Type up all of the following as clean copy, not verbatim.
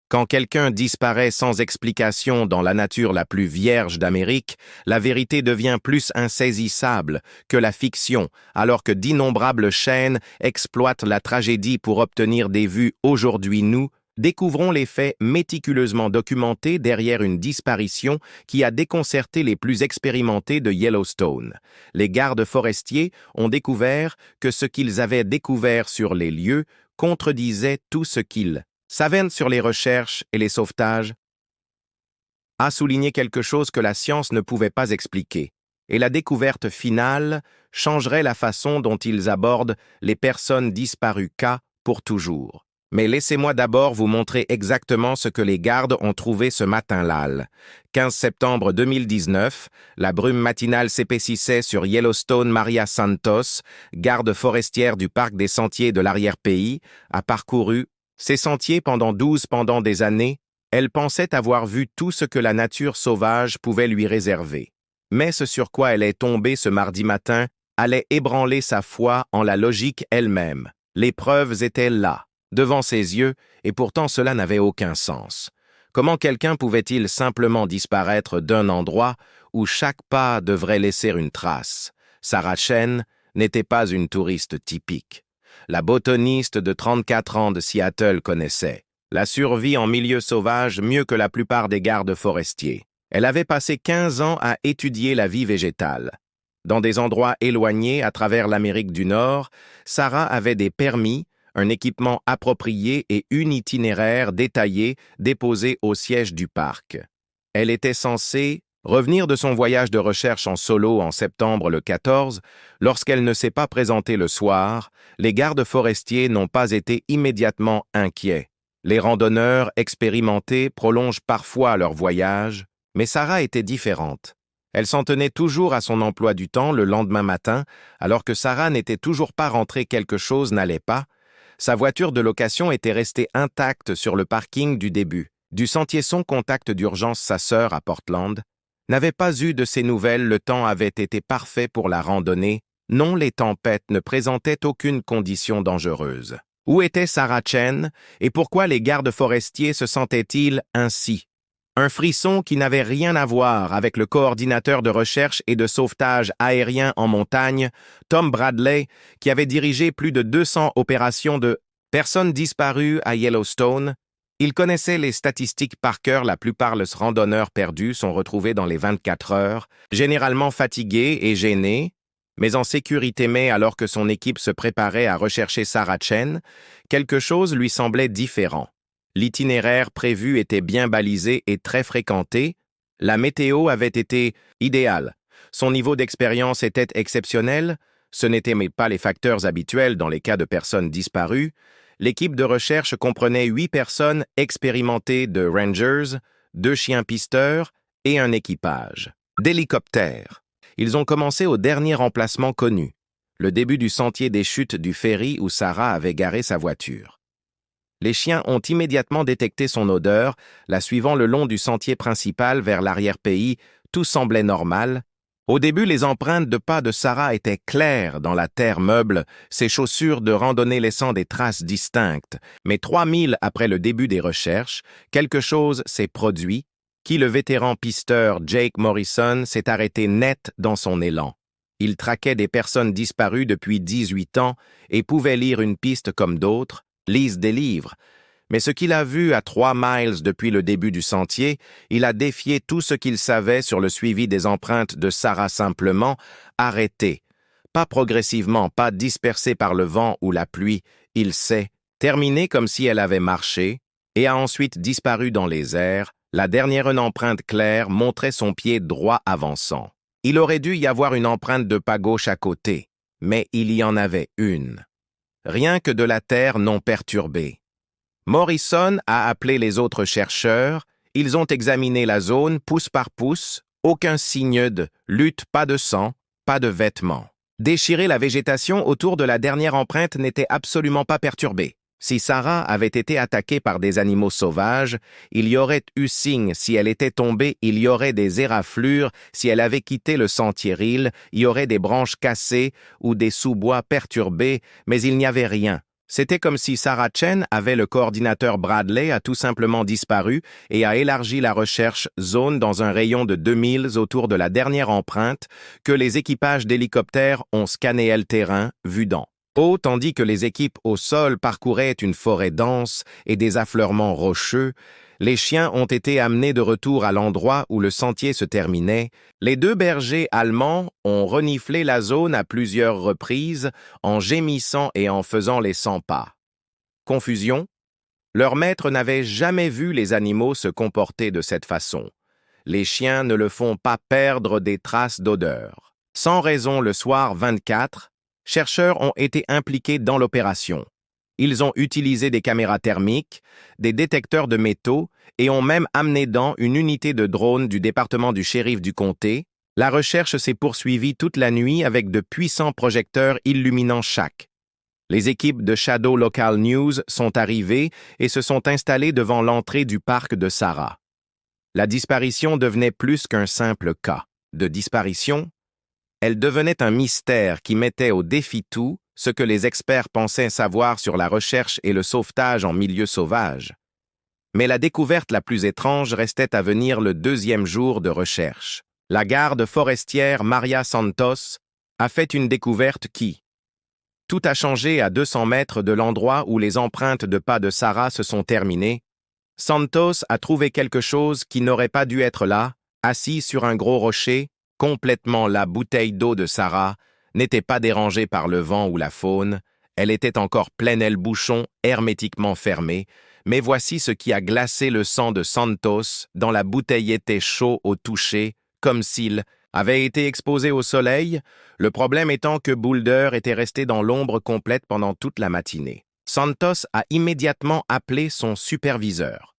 Quand quelqu'un disparaît sans explication dans la nature la plus vierge d'Amérique, la vérité devient plus insaisissable que la fiction, alors que d'innombrables chaînes exploitent la tragédie pour obtenir des vues. Aujourd'hui, nous découvrons les faits méticuleusement documentés derrière une disparition qui a déconcerté les plus expérimentés de Yellowstone. Les gardes forestiers ont découvert que ce qu'ils avaient découvert sur les lieux contredisait tout ce qu'ils savaient sur les recherches et les sauvetages, a souligné quelque chose que la science ne pouvait pas expliquer, et la découverte finale changerait la façon dont ils abordent les personnes disparues pour toujours. Mais laissez-moi d'abord vous montrer exactement ce que les gardes ont trouvé ce matin-là. 15 septembre 2019, la brume matinale s'épaississait sur Yellowstone. Maria Santos, garde forestière du parc des sentiers de l'arrière-pays, a parcouru ces sentiers pendant des années. Elle pensait avoir vu tout ce que la nature sauvage pouvait lui réserver. Mais ce sur quoi elle est tombée ce mardi matin allait ébranler sa foi en la logique elle-même. Les preuves étaient là, devant ses yeux, et pourtant cela n'avait aucun sens. Comment quelqu'un pouvait-il simplement disparaître d'un endroit où chaque pas devrait laisser une trace? Sarah Chen n'était pas une touriste typique. La botaniste de 34 ans de Seattle connaissait la survie en milieu sauvage mieux que la plupart des gardes forestiers. Elle avait passé 15 ans à étudier la vie végétale. Dans des endroits éloignés à travers l'Amérique du Nord, Sarah avait des permis, un équipement approprié et une itinéraire détaillée déposée au siège du parc. Elle était censée revenir de son voyage de recherche en solo en septembre le 14, lorsqu'elle ne s'est pas présentée le soir, les gardes forestiers n'ont pas été immédiatement inquiets. Les randonneurs expérimentés prolongent parfois leur voyage, mais Sarah était différente. Elle s'en tenait toujours à son emploi du temps le lendemain matin, alors que Sarah n'était toujours pas rentrée. Quelque chose n'allait pas. Sa voiture de location était restée intacte sur le parking du début. Du sentier sans contact d'urgence, sa sœur à Portland n'avait pas eu de ses nouvelles. Le temps avait été parfait pour la randonnée. Non, les tempêtes ne présentaient aucune condition dangereuse. Où était Sarah Chen et pourquoi les gardes forestiers se sentaient-ils ainsi? Un frisson qui n'avait rien à voir avec le coordinateur de recherche et de sauvetage aérien en montagne, Tom Bradley, qui avait dirigé plus de 200 opérations de personnes disparues à Yellowstone. Il connaissait les statistiques par cœur. La plupart des randonneurs perdus sont retrouvés dans les 24 heures, généralement fatigués et gênés, mais en sécurité. Mais alors que son équipe se préparait à rechercher Sarah Chen, quelque chose lui semblait différent. L'itinéraire prévu était bien balisé et très fréquenté. La météo avait été idéale. Son niveau d'expérience était exceptionnel. Ce n'étaient pas les facteurs habituels dans les cas de personnes disparues. L'équipe de recherche comprenait 8 personnes expérimentées de rangers, 2 chiens pisteurs et un équipage d'hélicoptères. Ils ont commencé au dernier emplacement connu, le début du sentier des chutes du ferry où Sarah avait garé sa voiture. Les chiens ont immédiatement détecté son odeur, la suivant le long du sentier principal vers l'arrière-pays. Tout semblait normal. Au début, les empreintes de pas de Sarah étaient claires dans la terre meuble, ses chaussures de randonnée laissant des traces distinctes. Mais 3000 après le début des recherches, quelque chose s'est produit, le vétéran pisteur Jake Morrison s'est arrêté net dans son élan. Il traquait des personnes disparues depuis 18 ans et pouvait lire une piste comme d'autres lisent des livres. Mais ce qu'il a vu à 3 miles depuis le début du sentier, il a défié tout ce qu'il savait sur le suivi des empreintes de Sarah. Simplement arrêté, pas progressivement, pas dispersé par le vent ou la pluie. Il s'est terminé comme si elle avait marché et a ensuite disparu dans les airs. La dernière empreinte claire montrait son pied droit avançant. Il aurait dû y avoir une empreinte de pas gauche à côté, mais il y en avait une. Rien que de la terre non perturbée. Morrison a appelé les autres chercheurs. Ils ont examiné la zone pouce par pouce. Aucun signe de lutte, pas de sang, pas de vêtements. Déchirer la végétation autour de la dernière empreinte n'était absolument pas perturbé. Si Sarah avait été attaquée par des animaux sauvages, il y aurait eu signe. Si elle était tombée, il y aurait des éraflures. Si elle avait quitté le sentier il y aurait des branches cassées ou des sous-bois perturbés, mais il n'y avait rien. C'était comme si Sarah Chen avait le coordinateur Bradley a tout simplement disparu et a élargi la recherche zone dans un rayon de 2000 autour de la dernière empreinte que les équipages d'hélicoptères ont scanné le terrain, vu d'en haut, tandis que les équipes au sol parcouraient une forêt dense et des affleurements rocheux. Les chiens ont été amenés de retour à l'endroit où le sentier se terminait. Les deux bergers allemands ont reniflé la zone à plusieurs reprises, en gémissant et en faisant les 100 pas. Confusion? Leur maître n'avait jamais vu les animaux se comporter de cette façon. Les chiens ne le font pas perdre des traces d'odeur. Sans raison, le soir 24, chercheurs ont été impliqués dans l'opération. Ils ont utilisé des caméras thermiques, des détecteurs de métaux et ont même amené dans une unité de drone du département du shérif du comté. La recherche s'est poursuivie toute la nuit avec de puissants projecteurs illuminant chaque. Les équipes de Shadow Local News sont arrivées et se sont installées devant l'entrée du parc de Sarah. La disparition devenait plus qu'un simple cas de disparition. Elle devenait un mystère qui mettait au défi tout ce que les experts pensaient savoir sur la recherche et le sauvetage en milieu sauvage. Mais la découverte la plus étrange restait à venir le deuxième jour de recherche. La garde forestière Maria Santos a fait une découverte qui... Tout a changé à 200 mètres de l'endroit où les empreintes de pas de Sarah se sont terminées. Santos a trouvé quelque chose qui n'aurait pas dû être là, assis sur un gros rocher, complètement. La bouteille d'eau de Sarah n'était pas dérangée par le vent ou la faune, elle était encore pleine et le bouchon hermétiquement fermé, mais voici ce qui a glacé le sang de Santos, dans la bouteille était chaud au toucher, comme s'il avait été exposé au soleil, le problème étant que Boulder était resté dans l'ombre complète pendant toute la matinée. Santos a immédiatement appelé son superviseur.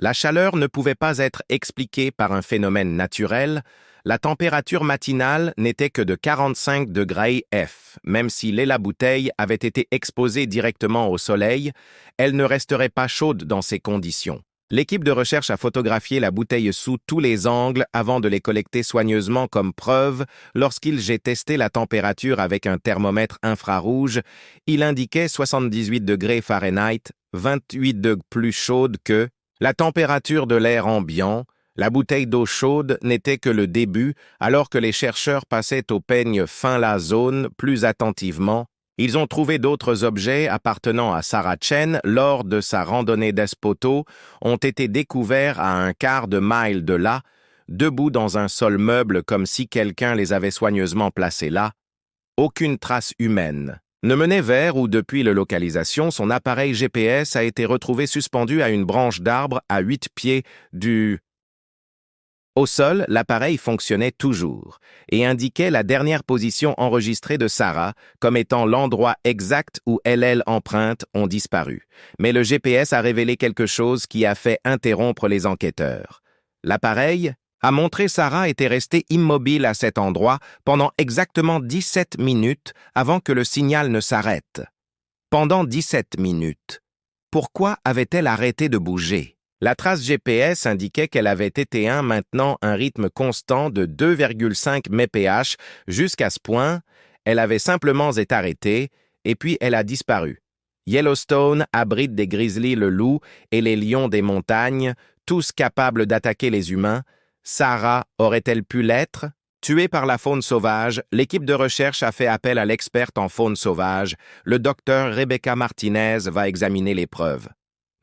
La chaleur ne pouvait pas être expliquée par un phénomène naturel, la température matinale n'était que de 45 degrés F. Même si la bouteille avait été exposée directement au soleil, elle ne resterait pas chaude dans ces conditions. L'équipe de recherche a photographié la bouteille sous tous les angles avant de les collecter soigneusement comme preuve. Lorsqu'il testé la température avec un thermomètre infrarouge, il indiquait 78 degrés Fahrenheit, 28 degrés plus chaude que la température de l'air ambiant. La bouteille d'eau chaude n'était que le début, alors que les chercheurs passaient au peigne fin la zone plus attentivement. Ils ont trouvé d'autres objets appartenant à Sarah Chen lors de sa randonnée d'Espoto, ont été découverts à un quart de mile de là, debout dans un sol meuble comme si quelqu'un les avait soigneusement placés là. Aucune trace humaine ne menait vers ou depuis la localisation, son appareil GPS a été retrouvé suspendu à une branche d'arbre à 8 pieds du... Au sol, l'appareil fonctionnait toujours et indiquait la dernière position enregistrée de Sarah comme étant l'endroit exact où les empreintes ont disparu. Mais le GPS a révélé quelque chose qui a fait interrompre les enquêteurs. L'appareil a montré Sarah était restée immobile à cet endroit pendant exactement 17 minutes avant que le signal ne s'arrête. Pendant 17 minutes. Pourquoi avait-elle arrêté de bouger? La trace GPS indiquait qu'elle avait été maintenant un rythme constant de 2,5 mph jusqu'à ce point, elle avait simplement été arrêtée et puis elle a disparu. Yellowstone abrite des grizzlies, le loup et les lions des montagnes, tous capables d'attaquer les humains. Sarah aurait-elle pu l'être? Tuée par la faune sauvage, l'équipe de recherche a fait appel à l'experte en faune sauvage. Le docteur Rebecca Martinez va examiner les preuves.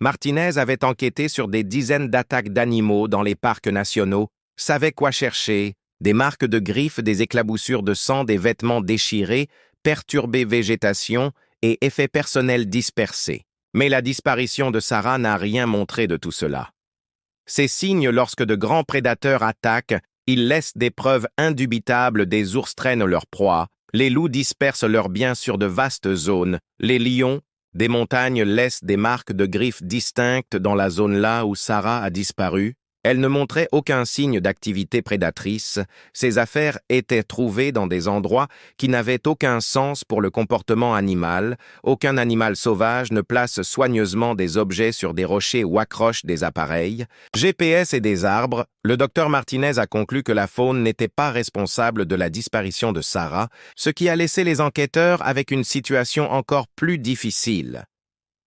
Martinez avait enquêté sur des dizaines d'attaques d'animaux dans les parcs nationaux, savait quoi chercher, des marques de griffes, des éclaboussures de sang, des vêtements déchirés, perturbée végétation et effets personnels dispersés. Mais la disparition de Sarah n'a rien montré de tout cela. Ces signes, lorsque de grands prédateurs attaquent, ils laissent des preuves indubitables, des ours traînent leurs proies, les loups dispersent leurs biens sur de vastes zones, les lions, des montagnes laissent des marques de griffes distinctes dans la zone là où Sarah a disparu. Elle ne montrait aucun signe d'activité prédatrice. Ses affaires étaient trouvées dans des endroits qui n'avaient aucun sens pour le comportement animal. Aucun animal sauvage ne place soigneusement des objets sur des rochers ou accroche des appareils. GPS et des arbres, le docteur Martinez a conclu que la faune n'était pas responsable de la disparition de Sarah, ce qui a laissé les enquêteurs avec une situation encore plus difficile.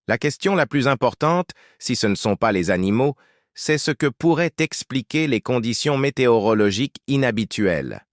La question la plus importante, si ce ne sont pas les animaux, c'est ce que pourraient expliquer les conditions météorologiques inhabituelles.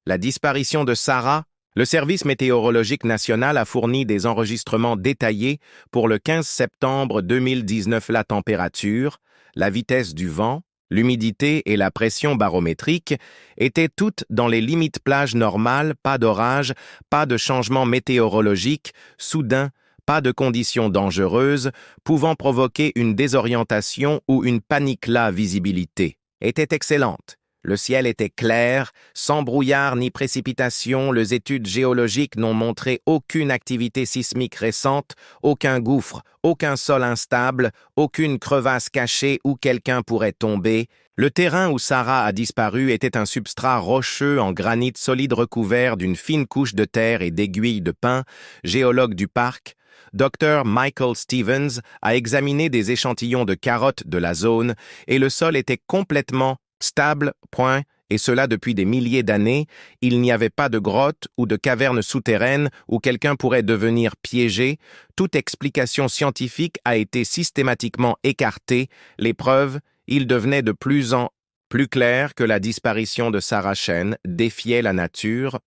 La disparition de Sarah, le Service météorologique national a fourni des enregistrements détaillés pour le 15 septembre 2019. La température, la vitesse du vent, l'humidité et la pression barométrique étaient toutes dans les limites plages normales, pas d'orage, pas de changement météorologique soudain, pas de conditions dangereuses pouvant provoquer une désorientation ou une panique. La visibilité était excellente. Le ciel était clair, sans brouillard ni précipitation. Les études géologiques n'ont montré aucune activité sismique récente, aucun gouffre, aucun sol instable, aucune crevasse cachée où quelqu'un pourrait tomber. Le terrain où Sarah a disparu était un substrat rocheux en granit solide recouvert d'une fine couche de terre et d'aiguilles de pin. Géologue du parc, Dr. Michael Stevens a examiné des échantillons de carottes de la zone et le sol était complètement stable, et cela depuis des milliers d'années. Il n'y avait pas de grotte ou de caverne souterraine où quelqu'un pourrait devenir piégé. Toute explication scientifique a été systématiquement écartée. Les preuves, il devenait de plus en plus clair que la disparition de Sarah Chen défiait la nature.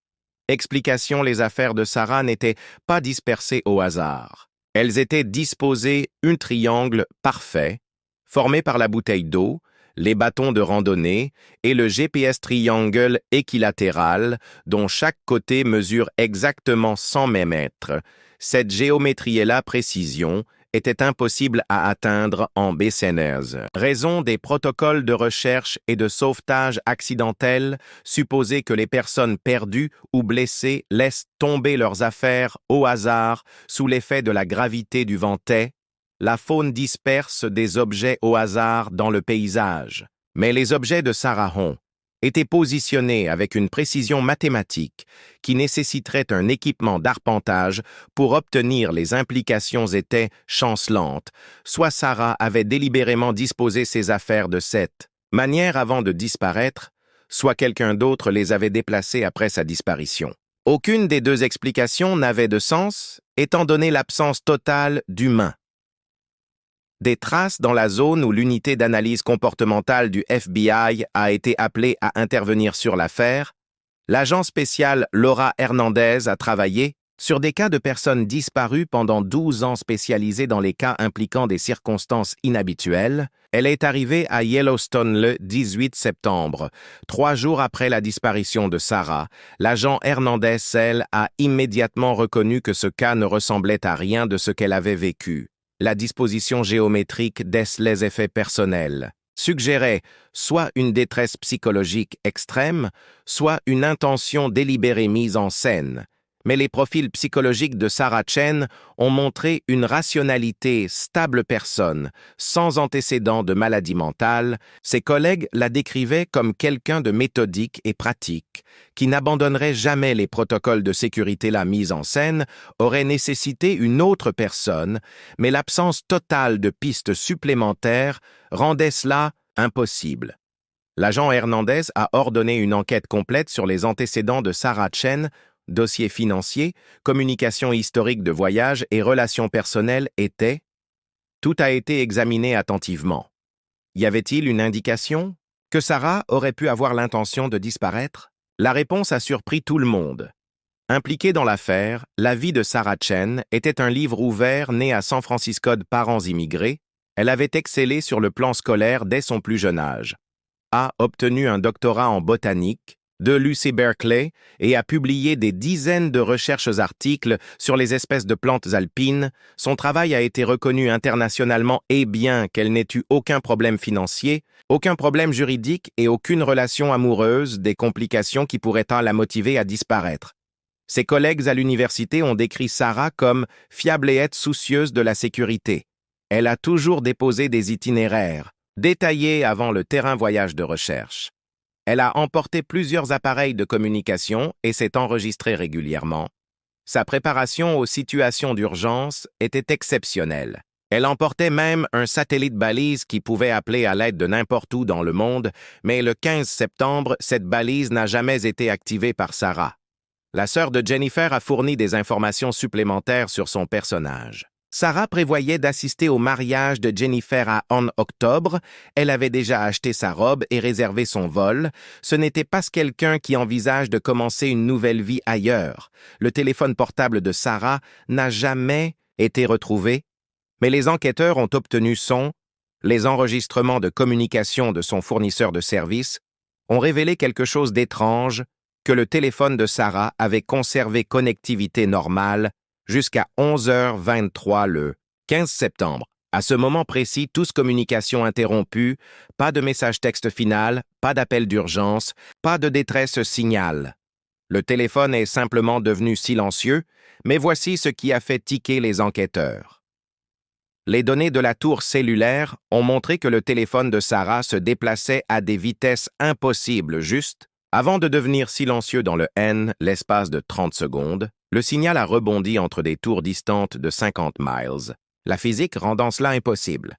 Explication: les affaires de Sarah n'étaient pas dispersées au hasard. Elles étaient disposées un triangle parfait, formé par la bouteille d'eau, les bâtons de randonnée et le GPS triangle équilatéral, dont chaque côté mesure exactement 100 mètres. Cette géométrie et la précision était impossible à atteindre en BCNRS. Raison des protocoles de recherche et de sauvetage accidentels, supposer que les personnes perdues ou blessées laissent tomber leurs affaires au hasard sous l'effet de la gravité du vent. La faune disperse des objets au hasard dans le paysage. Mais les objets de Sarah Hon étaient positionnés avec une précision mathématique qui nécessiterait un équipement d'arpentage pour obtenir les implications étaient chancelantes. Soit Sarah avait délibérément disposé ses affaires de cette manière avant de disparaître, soit quelqu'un d'autre les avait déplacées après sa disparition. Aucune des deux explications n'avait de sens, étant donné l'absence totale d'humains. Des traces dans la zone où l'unité d'analyse comportementale du FBI a été appelée à intervenir sur l'affaire, l'agent spécial Laura Hernandez a travaillé sur des cas de personnes disparues pendant 12 ans spécialisés dans les cas impliquant des circonstances inhabituelles. Elle est arrivée à Yellowstone le 18 septembre. 3 jours après la disparition de Sarah, l'agent Hernandez, elle, a immédiatement reconnu que ce cas ne ressemblait à rien de ce qu'elle avait vécu. La disposition géométrique les effets personnels suggérait soit une détresse psychologique extrême, soit une intention délibérée mise en scène. Mais les profils psychologiques de Sarah Chen ont montré une rationalité stable personne, sans antécédent de maladie mentale. Ses collègues la décrivaient comme quelqu'un de méthodique et pratique, qui n'abandonnerait jamais les protocoles de sécurité. La mise en scène aurait nécessité une autre personne, mais l'absence totale de pistes supplémentaires rendait cela impossible. L'agent Hernandez a ordonné une enquête complète sur les antécédents de Sarah Chen, dossiers financiers, communication historique de voyage et relations personnelles étaient. Tout a été examiné attentivement. Y avait-il une indication que Sarah aurait pu avoir l'intention de disparaître? La réponse a surpris tout le monde. Impliquée dans l'affaire, La vie de Sarah Chen était un livre ouvert né à San Francisco de parents immigrés. Elle avait excellé sur le plan scolaire dès son plus jeune âge. A obtenu un doctorat en botanique de l'UC Berkeley et a publié des dizaines de recherches-articles sur les espèces de plantes alpines. Son travail a été reconnu internationalement et bien qu'elle n'ait eu aucun problème financier, aucun problème juridique et aucune relation amoureuse, des complications qui pourraient la motiver à disparaître. Ses collègues à l'université ont décrit Sarah comme fiable et soucieuse de la sécurité. Elle a toujours déposé des itinéraires, détaillé avant le terrain voyage de recherche. Elle a emporté plusieurs appareils de communication et s'est enregistrée régulièrement. Sa préparation aux situations d'urgence était exceptionnelle. Elle emportait même un satellite balise qui pouvait appeler à l'aide de n'importe où dans le monde, mais le 15 septembre, cette balise n'a jamais été activée par Sarah. La sœur de Jennifer a fourni des informations supplémentaires sur son personnage. Sarah prévoyait d'assister au mariage de Jennifer en octobre. Elle avait déjà acheté sa robe et réservé son vol. Ce n'était pas quelqu'un qui envisage de commencer une nouvelle vie ailleurs. Le téléphone portable de Sarah n'a jamais été retrouvé, mais les enquêteurs ont obtenu les enregistrements de communication de son fournisseur de services ont révélé quelque chose d'étrange, que le téléphone de Sarah avait conservé connectivité normale jusqu'à 11h23 le 15 septembre. À ce moment précis, tous communication interrompue, pas de message texte final, pas d'appel d'urgence, pas de détresse signal. Le téléphone est simplement devenu silencieux, mais voici ce qui a fait tiquer les enquêteurs. Les données de la tour cellulaire ont montré que le téléphone de Sarah se déplaçait à des vitesses impossibles juste avant de devenir silencieux dans l'espace de 30 secondes. Le signal a rebondi entre des tours distantes de 50 miles, la physique rendant cela impossible.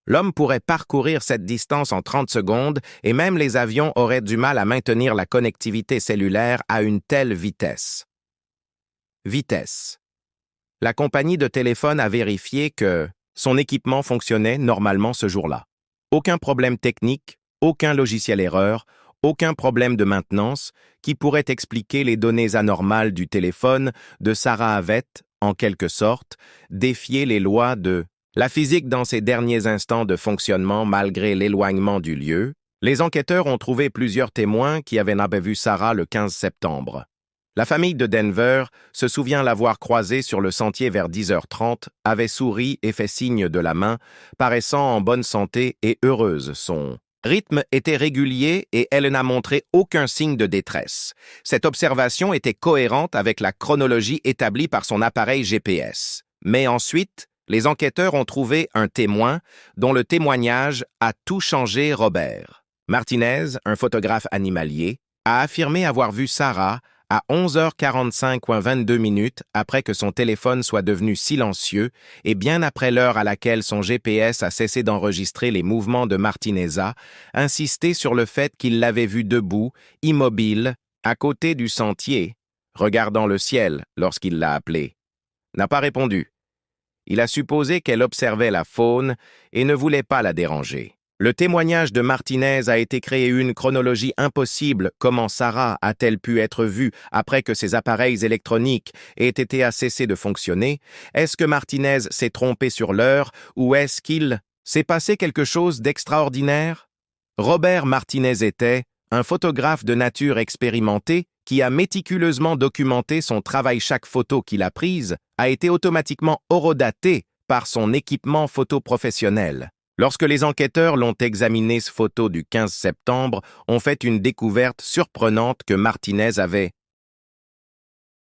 L'homme pourrait parcourir cette distance en 30 secondes et même les avions auraient du mal à maintenir la connectivité cellulaire à une telle vitesse. La compagnie de téléphone a vérifié que son équipement fonctionnait normalement ce jour-là. Aucun problème technique, aucun logiciel erreur, aucun problème de maintenance qui pourrait expliquer les données anormales du téléphone de Sarah avait, en quelque sorte, défié les lois de la physique dans ses derniers instants de fonctionnement malgré l'éloignement du lieu. Les enquêteurs ont trouvé plusieurs témoins qui avaient vu Sarah le 15 septembre. La famille de Denver se souvient l'avoir croisée sur le sentier vers 10h30, avait souri et fait signe de la main, paraissant en bonne santé et heureuse. Son rythme était régulier et elle n'a montré aucun signe de détresse. Cette observation était cohérente avec la chronologie établie par son appareil GPS. Mais ensuite, les enquêteurs ont trouvé un témoin dont le témoignage a tout changé. Robert Martinez, un photographe animalier, a affirmé avoir vu Sarah à 11h45:22 après que son téléphone soit devenu silencieux et bien après l'heure à laquelle son GPS a cessé d'enregistrer les mouvements de Martineza, insisté sur le fait qu'il l'avait vue debout, immobile, à côté du sentier, regardant le ciel lorsqu'il l'a appelée. N'a pas répondu. Il a supposé qu'elle observait la faune et ne voulait pas la déranger. Le témoignage de Martinez a été créé une chronologie impossible. Comment Sarah a-t-elle pu être vue après que ses appareils électroniques aient été à cesser de fonctionner? Est-ce que Martinez s'est trompé sur l'heure ou est-ce qu'il s'est passé quelque chose d'extraordinaire? Robert Martinez était un photographe de nature expérimenté qui a méticuleusement documenté son travail. Chaque photo qu'il a prise a été automatiquement horodatée par son équipement photo professionnel. Lorsque les enquêteurs l'ont examiné, cette photo du 15 septembre, ont fait une découverte surprenante que Martinez avait.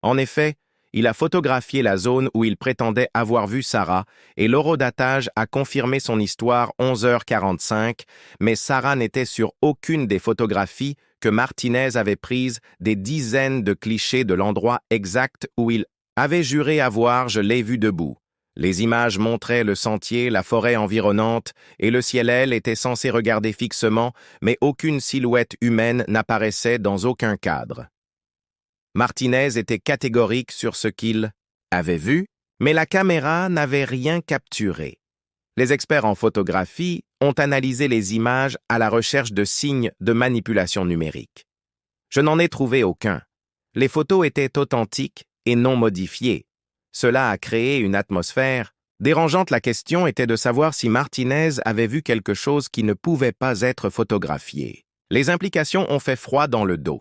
En effet, il a photographié la zone où il prétendait avoir vu Sarah et l'horodatage a confirmé son histoire 11h45, mais Sarah n'était sur aucune des photographies que Martinez avait prises. Des dizaines de clichés de l'endroit exact où il avait juré avoir. Je l'ai vue debout. Les images montraient le sentier, la forêt environnante et le ciel. Elle était censée regarder fixement, mais aucune silhouette humaine n'apparaissait dans aucun cadre. Martinez était catégorique sur ce qu'il avait vu, mais la caméra n'avait rien capturé. Les experts en photographie ont analysé les images à la recherche de signes de manipulation numérique. Je n'en ai trouvé aucun. Les photos étaient authentiques et non modifiées. Cela a créé une atmosphère dérangeante. La question était de savoir si Martinez avait vu quelque chose qui ne pouvait pas être photographié. Les implications ont fait froid dans le dos.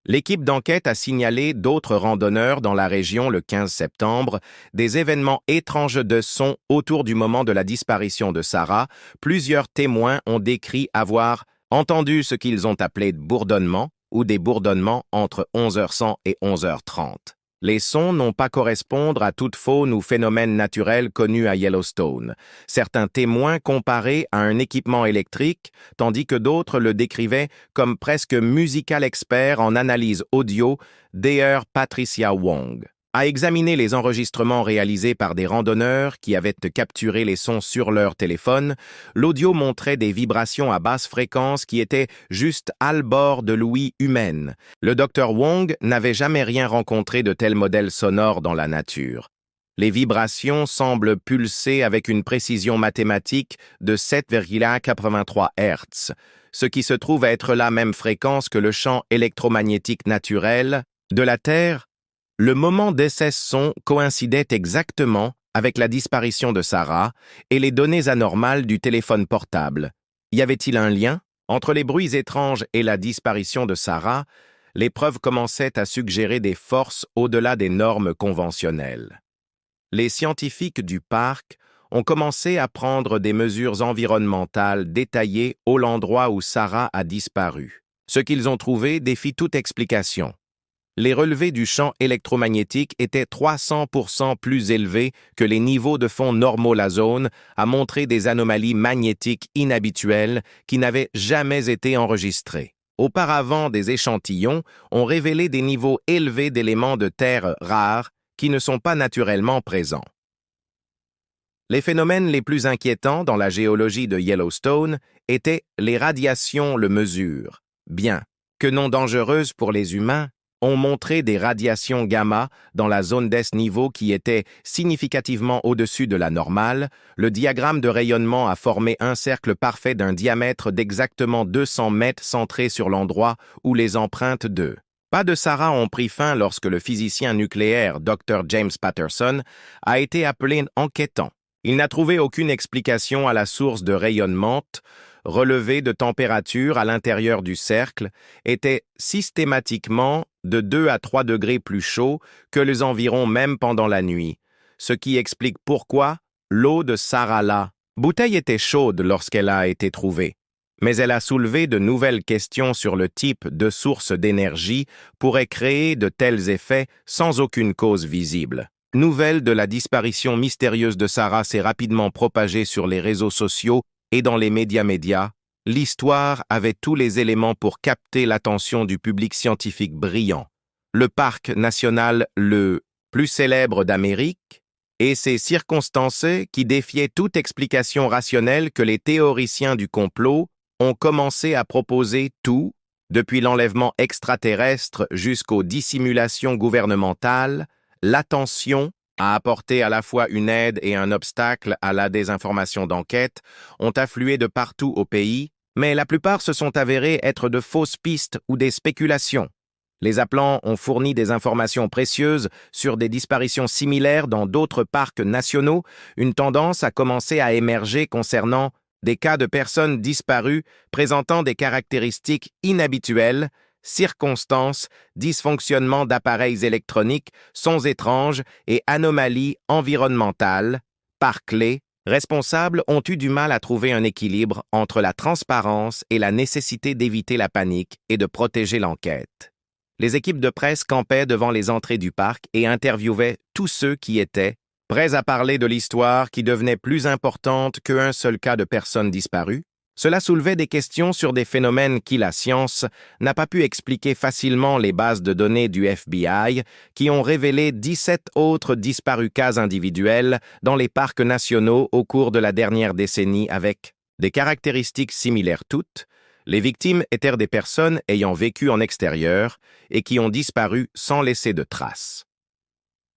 L'équipe d'enquête a signalé d'autres randonneurs dans la région le 15 septembre, des événements étranges de son autour du moment de la disparition de Sarah. Plusieurs témoins ont décrit avoir entendu ce qu'ils ont appelé de bourdonnements ou des bourdonnements entre 11h100 et 11h30. Les sons n'ont pas correspondre à toute faune ou phénomène naturel connu à Yellowstone. Certains témoins comparaient à un équipement électrique, tandis que d'autres le décrivaient comme presque musical expert en analyse audio, Dr. Patricia Wong a examiné les enregistrements réalisés par des randonneurs qui avaient capturé les sons sur leur téléphone. L'audio montrait des vibrations à basse fréquence qui étaient juste à bord de l'ouïe humaine. Le Dr Wong n'avait jamais rien rencontré de tel modèle sonore dans la nature. Les vibrations semblent pulser avec une précision mathématique de 7,83 Hz, ce qui se trouve être la même fréquence que le champ électromagnétique naturel de la Terre. Le moment de ces sons coïncidait exactement avec la disparition de Sarah et les données anormales du téléphone portable. Y avait-il un lien entre les bruits étranges et la disparition de Sarah? Les preuves commençaient à suggérer des forces au-delà des normes conventionnelles. Les scientifiques du parc ont commencé à prendre des mesures environnementales détaillées au l'endroit où Sarah a disparu. Ce qu'ils ont trouvé défie toute explication. Les relevés du champ électromagnétique étaient 300% plus élevés que les niveaux de fond normaux. La zone a montré des anomalies magnétiques inhabituelles qui n'avaient jamais été enregistrées. Auparavant, des échantillons ont révélé des niveaux élevés d'éléments de terre rares qui ne sont pas naturellement présents. Les phénomènes les plus inquiétants dans la géologie de Yellowstone étaient les radiations le mesurent. Bien que non dangereuses pour les humains, ont montré des radiations gamma dans la zone des niveaux qui étaient significativement au-dessus de la normale. Le diagramme de rayonnement a formé un cercle parfait d'un diamètre d'exactement 200 mètres centré sur l'endroit où les empreintes de pas de Sarah ont pris fin lorsque le physicien nucléaire Dr. James Patterson a été appelé enquêtant. Il n'a trouvé aucune explication à la source de rayonnement. Relevés de température à l'intérieur du cercle étaient systématiquement de 2 à 3 degrés plus chauds que les environs même pendant la nuit, ce qui explique pourquoi l'eau de Sarah bouteille était chaude lorsqu'elle a été trouvée. Mais elle a soulevé de nouvelles questions sur le type de source d'énergie pourrait créer de tels effets sans aucune cause visible. Nouvelle de la disparition mystérieuse de Sarah s'est rapidement propagée sur les réseaux sociaux et dans les médias. L'histoire avait tous les éléments pour capter l'attention du public scientifique brillant. Le parc national le plus célèbre d'Amérique et ses circonstances qui défiaient toute explication rationnelle que les théoriciens du complot ont commencé à proposer tout, depuis l'enlèvement extraterrestre jusqu'aux dissimulations gouvernementales. L'attention a apporté à la fois une aide et un obstacle à la désinformation d'enquête, ont afflué de partout au pays, mais la plupart se sont avérés être de fausses pistes ou des spéculations. Les appelants ont fourni des informations précieuses sur des disparitions similaires dans d'autres parcs nationaux. Une tendance a commencé à émerger concernant des cas de personnes disparues présentant des caractéristiques inhabituelles, circonstances, dysfonctionnements d'appareils électroniques, sons étranges et anomalies environnementales. Par clé, responsables ont eu du mal à trouver un équilibre entre la transparence et la nécessité d'éviter la panique et de protéger l'enquête. Les équipes de presse campaient devant les entrées du parc et interviewaient tous ceux qui étaient prêts à parler de l'histoire qui devenait plus importante qu'un seul cas de personnes disparues. Cela soulevait des questions sur des phénomènes qui la science n'a pas pu expliquer facilement. Les bases de données du FBI qui ont révélé 17 autres disparus cas individuels dans les parcs nationaux au cours de la dernière décennie avec des caractéristiques similaires toutes. Les victimes étaient des personnes ayant vécu en extérieur et qui ont disparu sans laisser de traces.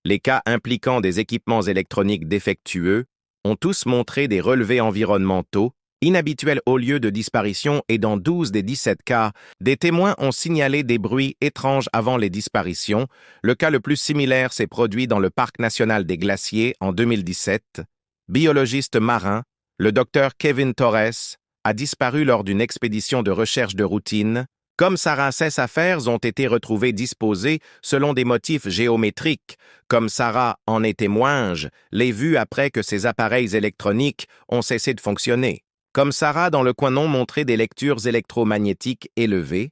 Les cas impliquant des équipements électroniques défectueux ont tous montré des relevés environnementaux inhabituels au lieu de disparition et dans 12 des 17 cas, des témoins ont signalé des bruits étranges avant les disparitions. Le cas le plus similaire s'est produit dans le Parc national des glaciers en 2017. Biologiste marin, le docteur Kevin Torres a disparu lors d'une expédition de recherche de routine. Comme Sarah, ses affaires ont été retrouvées disposées selon des motifs géométriques. Comme Sarah en est témoignage, les vues après que ses appareils électroniques ont cessé de fonctionner. Comme Sarah dans le coin non montré des lectures électromagnétiques élevées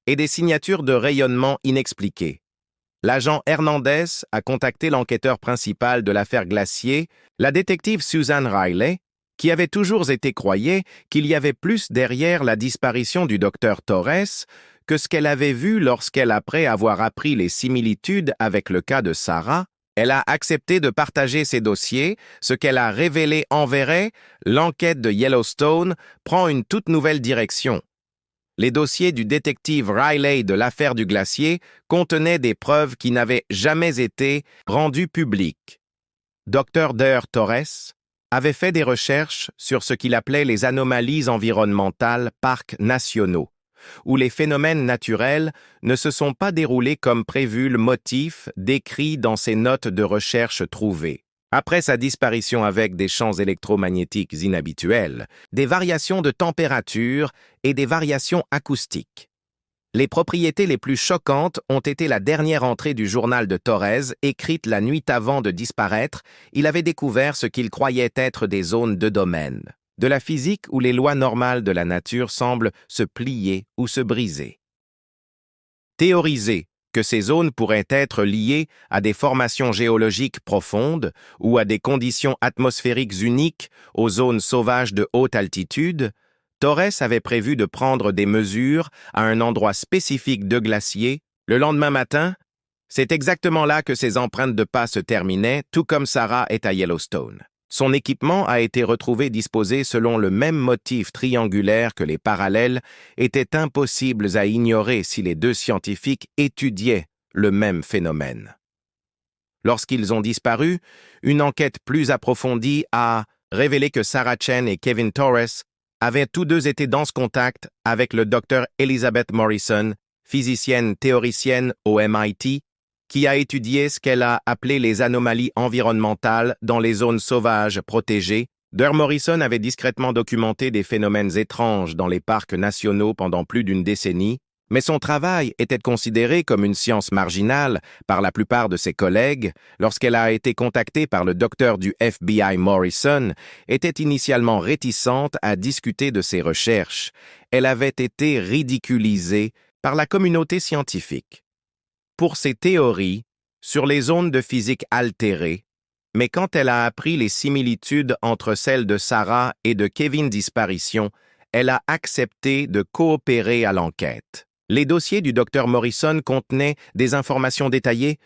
et des signatures de rayonnement inexpliquées. L'agent Hernandez a contacté l'enquêteur principal de l'affaire Glacier, la détective Susan Riley, qui avait toujours été croyée qu'il y avait plus derrière la disparition du docteur Torres que ce qu'elle avait vu lorsqu'elle, après avoir appris les similitudes avec le cas de Sarah, elle a accepté de partager ses dossiers. Ce qu'elle a révélé en vrai, l'enquête de Yellowstone prend une toute nouvelle direction. Les dossiers du détective Riley de l'affaire du glacier contenaient des preuves qui n'avaient jamais été rendues publiques. Dr. Der Torres avait fait des recherches sur ce qu'il appelait les anomalies environnementales parcs nationaux, où les phénomènes naturels ne se sont pas déroulés comme prévu le motif décrit dans ses notes de recherche trouvées. Après sa disparition avec des champs électromagnétiques inhabituels, des variations de température et des variations acoustiques. Les propriétés les plus choquantes ont été la dernière entrée du journal de Torres, écrite la nuit avant de disparaître. Il avait découvert ce qu'il croyait être des zones de domaine, de la physique où les lois normales de la nature semblent se plier ou se briser. Théoriser que ces zones pourraient être liées à des formations géologiques profondes ou à des conditions atmosphériques uniques aux zones sauvages de haute altitude, Torres avait prévu de prendre des mesures à un endroit spécifique de glacier. Le lendemain matin, c'est exactement là que ses empreintes de pas se terminaient, tout comme Sarah est à Yellowstone. Son équipement a été retrouvé disposé selon le même motif triangulaire que les parallèles étaient impossibles à ignorer si les deux scientifiques étudiaient le même phénomène. Lorsqu'ils ont disparu, une enquête plus approfondie a révélé que Sarah Chen et Kevin Torres avaient tous deux été dans ce contact avec le docteur Elizabeth Morrison, physicienne théoricienne au MIT, qui a étudié ce qu'elle a appelé les anomalies environnementales dans les zones sauvages protégées. Dr. Morrison avait discrètement documenté des phénomènes étranges dans les parcs nationaux pendant plus d'une décennie, mais son travail était considéré comme une science marginale par la plupart de ses collègues. Lorsqu'elle a été contactée par le docteur du FBI Morrison, était initialement réticente à discuter de ses recherches. Elle avait été ridiculisée par la communauté scientifique pour ses théories sur les zones de physique altérées, mais quand elle a appris les similitudes entre celles de Sarah et de Kevin disparition, elle a accepté de coopérer à l'enquête. Les dossiers du Dr. Morrison contenaient des informations détaillées,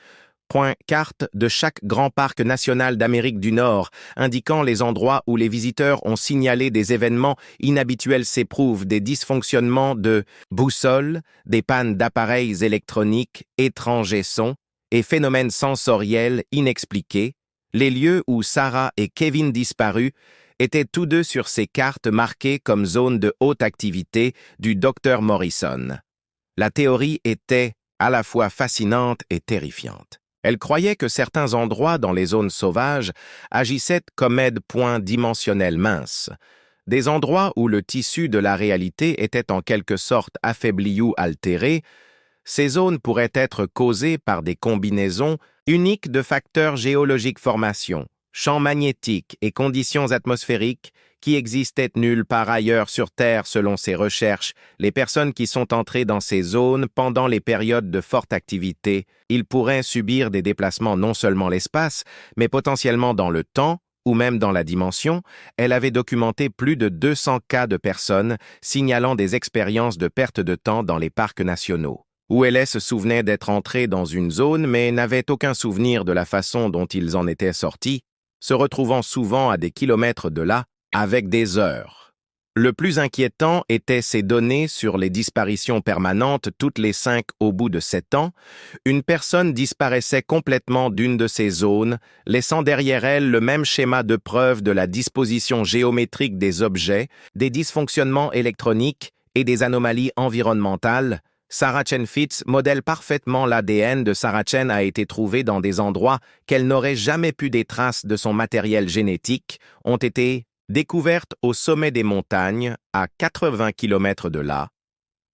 carte de chaque grand parc national d'Amérique du Nord, indiquant les endroits où les visiteurs ont signalé des événements inhabituels s'éprouvent, des dysfonctionnements de boussoles, des pannes d'appareils électroniques, étrangers sons et phénomènes sensoriels inexpliqués. Les lieux où Sarah et Kevin disparus étaient tous deux sur ces cartes marquées comme zones de haute activité du Dr. Morrison. La théorie était à la fois fascinante et terrifiante. Elle croyait que certains endroits dans les zones sauvages agissaient comme aides-points dimensionnels minces, des endroits où le tissu de la réalité était en quelque sorte affaibli ou altéré. Ces zones pourraient être causées par des combinaisons uniques de facteurs géologiques formation, champs magnétiques et conditions atmosphériques qui existaient nulle part ailleurs sur Terre selon ses recherches. Les personnes qui sont entrées dans ces zones pendant les périodes de forte activité, ils pourraient subir des déplacements non seulement l'espace, mais potentiellement dans le temps ou même dans la dimension. Elle avait documenté plus de 200 cas de personnes signalant des expériences de perte de temps dans les parcs nationaux, où elle se souvenait d'être entrée dans une zone mais n'avait aucun souvenir de la façon dont ils en étaient sortis, se retrouvant souvent à des kilomètres de là, avec des heures. Le plus inquiétant était ces données sur les disparitions permanentes toutes les 5 au bout de 7 ans. Une personne disparaissait complètement d'une de ces zones, laissant derrière elle le même schéma de preuve de la disposition géométrique des objets, des dysfonctionnements électroniques et des anomalies environnementales. Sarah Chen Fitz modèle parfaitement l'ADN de Sarah Chen a été trouvée dans des endroits qu'elle n'aurait jamais pu. Des traces de son matériel génétique ont été découvertes au sommet des montagnes, à 80 km de là,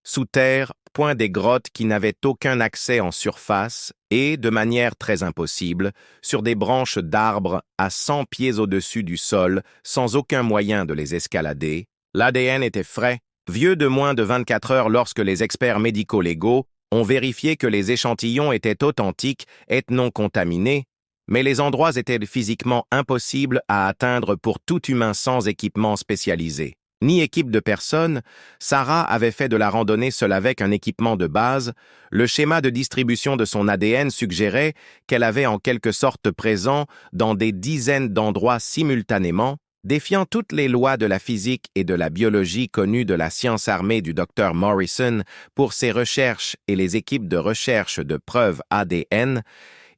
sous terre, point des grottes qui n'avaient aucun accès en surface et, de manière très impossible, sur des branches d'arbres à 100 pieds au-dessus du sol, sans aucun moyen de les escalader. L'ADN était frais, vieux de moins de 24 heures lorsque les experts médico-légaux ont vérifié que les échantillons étaient authentiques et non contaminés, mais les endroits étaient physiquement impossibles à atteindre pour tout humain sans équipement spécialisé. Ni équipe de personnes, Sarah avait fait de la randonnée seule avec un équipement de base. Le schéma de distribution de son ADN suggérait qu'elle avait en quelque sorte présent dans des dizaines d'endroits simultanément, défiant toutes les lois de la physique et de la biologie connues de la science armée du Dr Morrison pour ses recherches et les équipes de recherche de preuves ADN.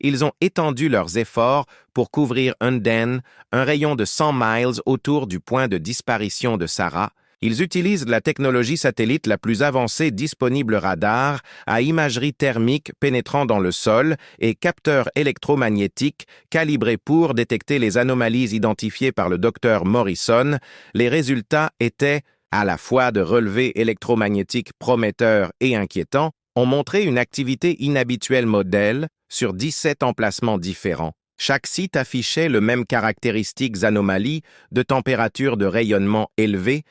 Ils ont étendu leurs efforts pour couvrir Unden, un rayon de 100 miles autour du point de disparition de Sarah. Ils utilisent la technologie satellite la plus avancée disponible radar à imagerie thermique pénétrant dans le sol et capteurs électromagnétiques calibrés pour détecter les anomalies identifiées par le docteur Morrison. Les résultats étaient à la fois de relevés électromagnétiques prometteurs et inquiétants, ont montré une activité inhabituelle modèle sur 17 emplacements différents. Chaque site affichait les mêmes caractéristiques anomalies de température de rayonnement élevée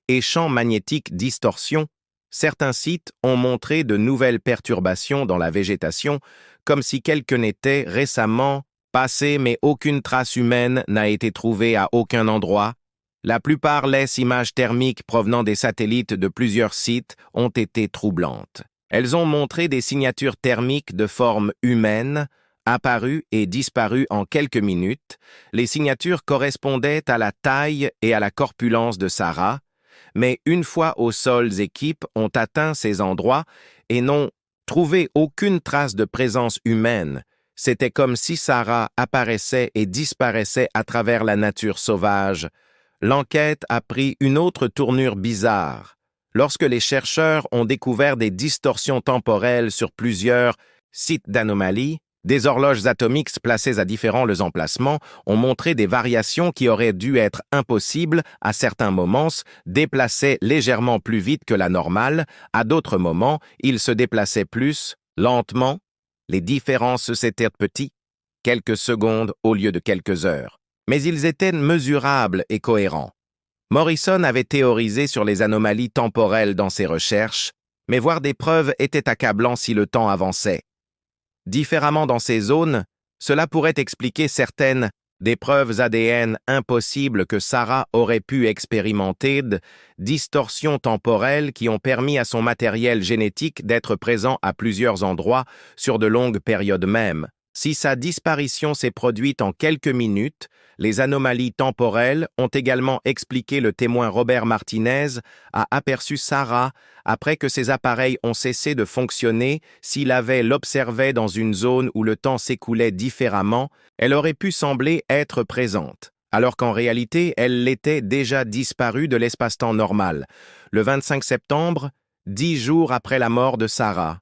et champs magnétiques distorsion. Certains sites ont montré de nouvelles perturbations dans la végétation, comme si quelqu'un n'était récemment passé, mais aucune trace humaine n'a été trouvée à aucun endroit. La plupart laissent images thermiques provenant des satellites de plusieurs sites ont été troublantes. Elles ont montré des signatures thermiques de forme humaine, apparues et disparues en quelques minutes. Les signatures correspondaient à la taille et à la corpulence de Sarah, mais une fois aux sols équipes ont atteint ces endroits et n'ont trouvé aucune trace de présence humaine. C'était comme si Sarah apparaissait et disparaissait à travers la nature sauvage. L'enquête a pris une autre tournure bizarre. Lorsque les chercheurs ont découvert des distorsions temporelles sur plusieurs sites d'anomalies, des horloges atomiques placées à différents emplacements ont montré des variations qui auraient dû être impossibles à certains moments, déplaçaient légèrement plus vite que la normale, à d'autres moments, ils se déplaçaient plus lentement. Les différences s'étaient petites, quelques secondes au lieu de quelques heures, mais ils étaient mesurables et cohérents. Morrison avait théorisé sur les anomalies temporelles dans ses recherches, mais voir des preuves était accablant si le temps avançait. Différemment dans ces zones, cela pourrait expliquer certaines des preuves ADN impossibles que Sarah aurait pu expérimenter, distorsions temporelles qui ont permis à son matériel génétique d'être présent à plusieurs endroits sur de longues périodes même. Si sa disparition s'est produite en quelques minutes, les anomalies temporelles ont également expliqué le témoin Robert Martinez a aperçu Sarah après que ses appareils ont cessé de fonctionner. S'il avait l'observait dans une zone où le temps s'écoulait différemment, elle aurait pu sembler être présente, alors qu'en réalité, elle l'était déjà disparue de l'espace-temps normal. Le 25 septembre, 10 jours après la mort de Sarah,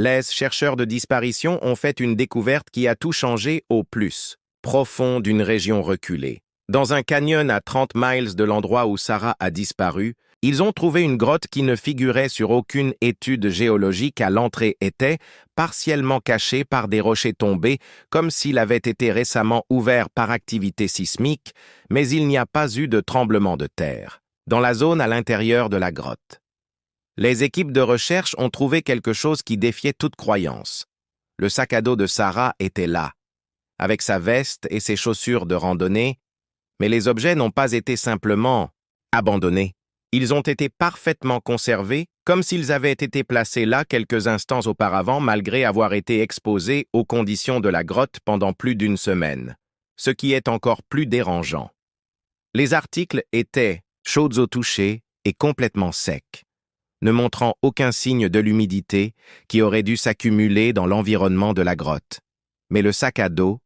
les chercheurs de disparition ont fait une découverte qui a tout changé au plus profond d'une région reculée. Dans un canyon à 30 miles de l'endroit où Sarah a disparu, ils ont trouvé une grotte qui ne figurait sur aucune étude géologique à l'entrée était partiellement cachée par des rochers tombés, comme s'il avait été récemment ouvert par activité sismique, mais il n'y a pas eu de tremblement de terre dans la zone à l'intérieur de la grotte. Les équipes de recherche ont trouvé quelque chose qui défiait toute croyance. Le sac à dos de Sarah était là, avec sa veste et ses chaussures de randonnée, mais les objets n'ont pas été simplement abandonnés. Ils ont été parfaitement conservés, comme s'ils avaient été placés là quelques instants auparavant malgré avoir été exposés aux conditions de la grotte pendant plus d'une semaine, ce qui est encore plus dérangeant. Les articles étaient chauds au toucher et complètement secs, ne montrant aucun signe de l'humidité qui aurait dû s'accumuler dans l'environnement de la grotte. Mais le sac à dos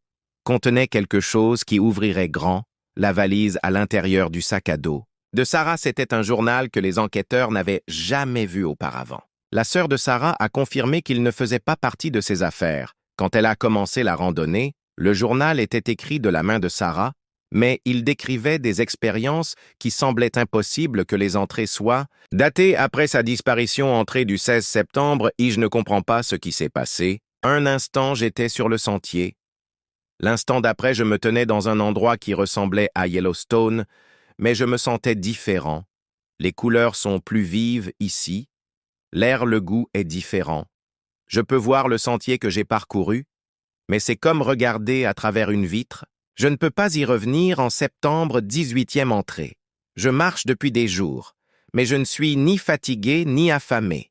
contenait quelque chose qui ouvrirait grand la valise à l'intérieur du sac à dos. De Sarah, c'était un journal que les enquêteurs n'avaient jamais vu auparavant. La sœur de Sarah a confirmé qu'il ne faisait pas partie de ses affaires. Quand elle a commencé la randonnée, le journal était écrit de la main de Sarah, mais il décrivait des expériences qui semblaient impossibles que les entrées soient datées après sa disparition entrée du 16 septembre et je ne comprends pas ce qui s'est passé. Un instant, j'étais sur le sentier. L'instant d'après, je me tenais dans un endroit qui ressemblait à Yellowstone, mais je me sentais différent. Les couleurs sont plus vives ici. L'air, le goût est différent. Je peux voir le sentier que j'ai parcouru, mais c'est comme regarder à travers une vitre. Je ne peux pas y revenir en septembre 18e entrée. Je marche depuis des jours, mais je ne suis ni fatigué ni affamé.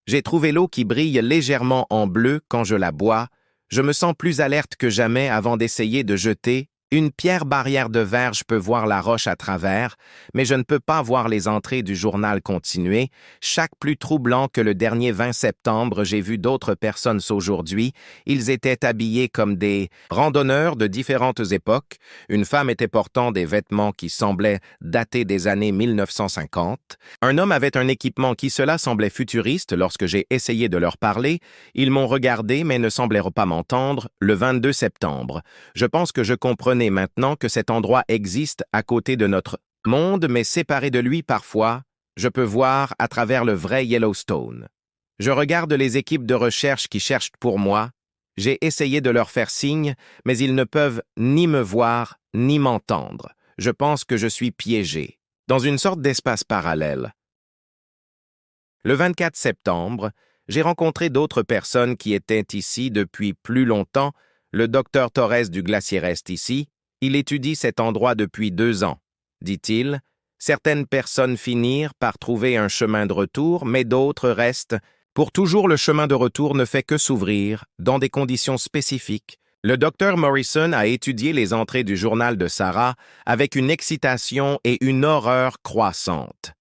J'ai trouvé l'eau qui brille légèrement en bleu quand je la bois. Je me sens plus alerte que jamais avant d'essayer de jeter une pierre barrière de verre. Je peux voir la roche à travers, mais je ne peux pas voir les entrées du journal continuer. Chaque plus troublant que le dernier 20 septembre, j'ai vu d'autres personnes aujourd'hui. Ils étaient habillés comme des randonneurs de différentes époques. Une femme était portant des vêtements qui semblaient dater des années 1950. Un homme avait un équipement qui cela semblait futuriste. Lorsque j'ai essayé de leur parler, ils m'ont regardé mais ne semblaient pas m'entendre. Le 22 septembre, je pense que je comprenais maintenant que cet endroit existe à côté de notre monde, mais séparé de lui parfois, je peux voir à travers le vrai Yellowstone. Je regarde les équipes de recherche qui cherchent pour moi. J'ai essayé de leur faire signe, mais ils ne peuvent ni me voir, ni m'entendre. Je pense que je suis piégé, dans une sorte d'espace parallèle. Le 24 septembre, j'ai rencontré d'autres personnes qui étaient ici depuis plus longtemps. Le docteur Torres du glacier reste ici. Il étudie cet endroit depuis 2 ans. Dit-il, certaines personnes finirent par trouver un chemin de retour, mais d'autres restent. Pour toujours, le chemin de retour ne fait que s'ouvrir, dans des conditions spécifiques. Le docteur Morrison a étudié les entrées du journal de Sarah avec une excitation et une horreur croissantes.